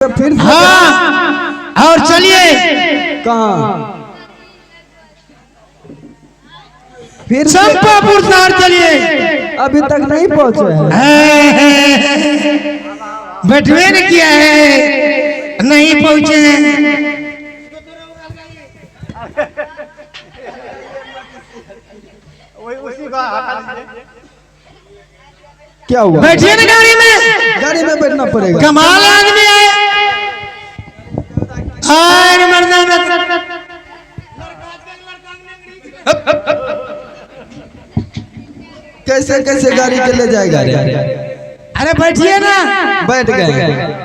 फिर हाँ और चलिए कहाँ फिर चंपापुर शहर चलिए। अभी तक नहीं पहुंचे बैठवे ने किया है नहीं पहुंचे हैं। क्या हुआ? बैठिए ना गाड़ी में बैठना पड़ेगा। कमाल आदमी आए कैसे कैसे गाड़ी के ले जाएगा? अरे बैठिए ना। बैठ गए।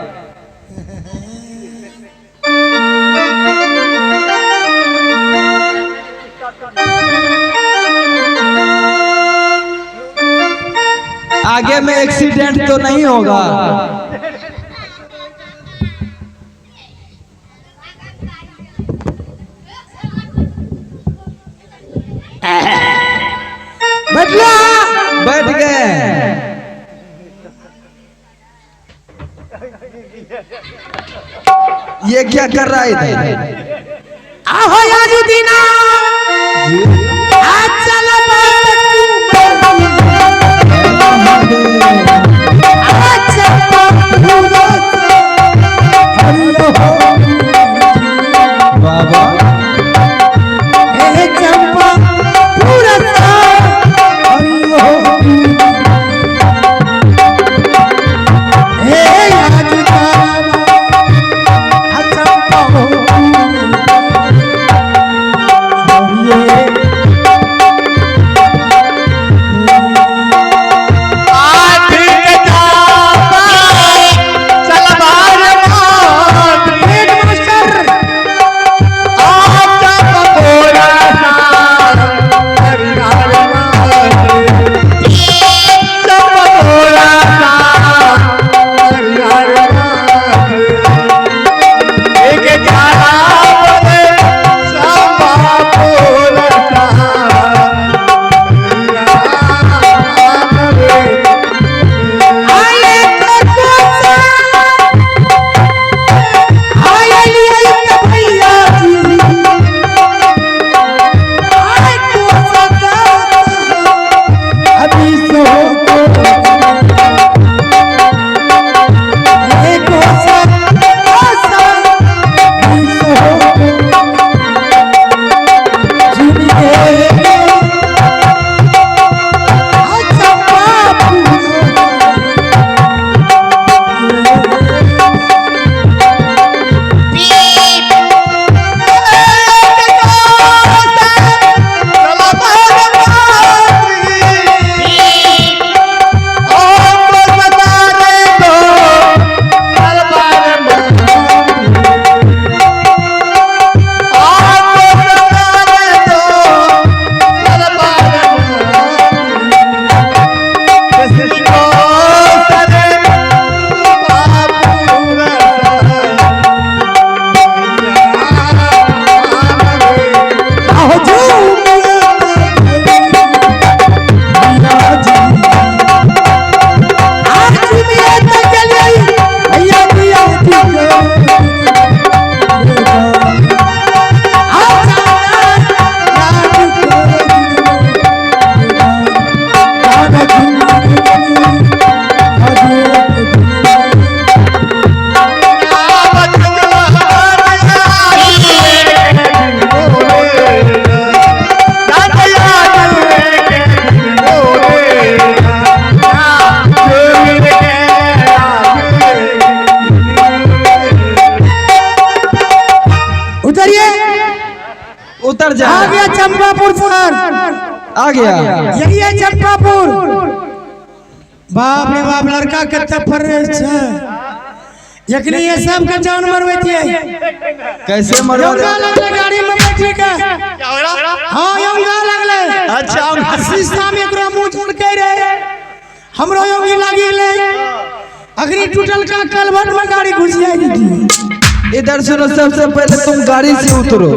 आगे में एक्सीडेंट तो नहीं होगा? बैठ गए। ये क्या कर रहा है? आहो याजुदीना आज चला बाबा चंपा पूरा उतर जा। आ गया चंपापुर शहर आ गया। यही है चंपापुर। बाप रे बाप लड़का कितना फर्रेश है। यकनी ये सब का जान मरवेती है। कैसे मरवा लगले गाड़ी में बैठी के? हां योंगा लगले। अच्छा शीशा में एकरा मुंह जोड़ के रे हमरो योंगी लागी ले। अगरी टूटल का कलवट में गाड़ी घुस जाएगी। इधर सुनो, सबसे पहले तुम गाड़ी से उतरो।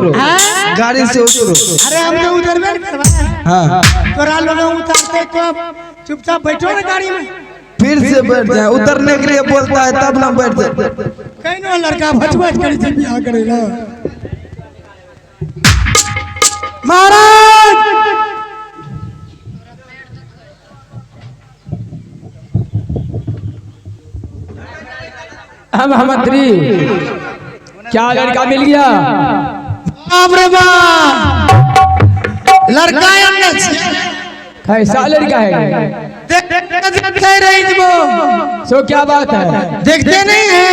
गाड़ी से उतरो। अरे हम तो उधर में करवाया। हाँ तोरा लोग उतारते तो चुपचाप बैठो ना गाड़ी में। फिर से बैठ जाए, उतरने के लिए बोलता है तब ना बैठ जाए। कहीं ना लड़का भचभच करी थी बियाह करेला महाराज। हम मंत्री क्या लड़का मिल गया? बाप रे बाप, लड़का कैसा लड़का है? देखते रही वो, सो क्या बात है? देखते नहीं है?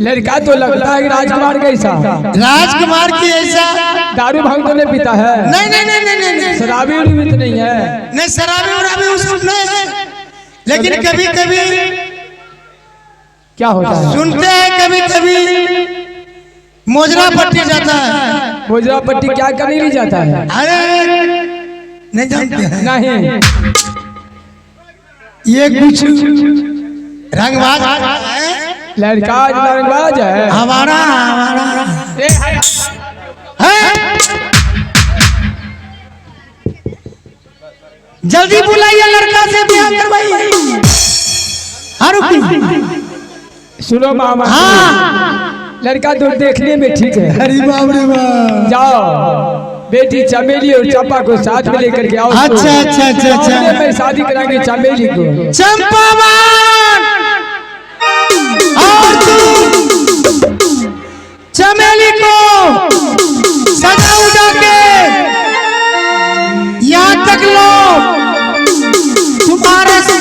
लड़का तो लगता है राजकुमार कैसा। राजकुमार की ऐसा दारू भांग तो नहीं पीता है? नहीं नहीं नहीं नहीं नहीं, नहीं। शराबी उर्मी तो नहीं है? नहीं शराबी उराबी उसमें नहीं है, लेकिन कभी कभी क्या होता है? सुनते हैं कभी कभी मोजरा पट्टी जाता है। मोजरा पट्टी क्या करने लिए जाता है? अरे नहीं जानते हैं? नहीं, ये कुछ रंगबाज है। लड़का रंगबाज है हमारा है। जल्दी बुलाइए, लड़का से ब्याह करवाइए। सुनो मामा, हाँ लड़का तो देखने में ठीक है। अरे बाप रे बाप, जाओ बेटी चमेली और चंपा को साथ में लेकर के आओ। अच्छा अच्छा अच्छा अच्छा, मैं शादी कराएंगे चमेली को। चंपावान और तू चमेली को सजा उड़ा के यहाँ तक लो तुम्हारे से।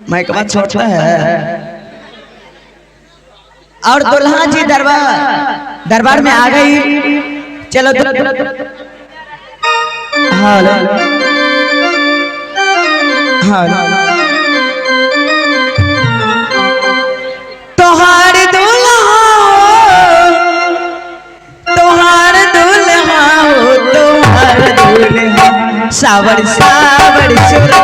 मैं बात छोटा है और दुल्हा जी दरबार में आ गई। चलो हाल हाल तोहार दुल्हा सावर सावर चुरा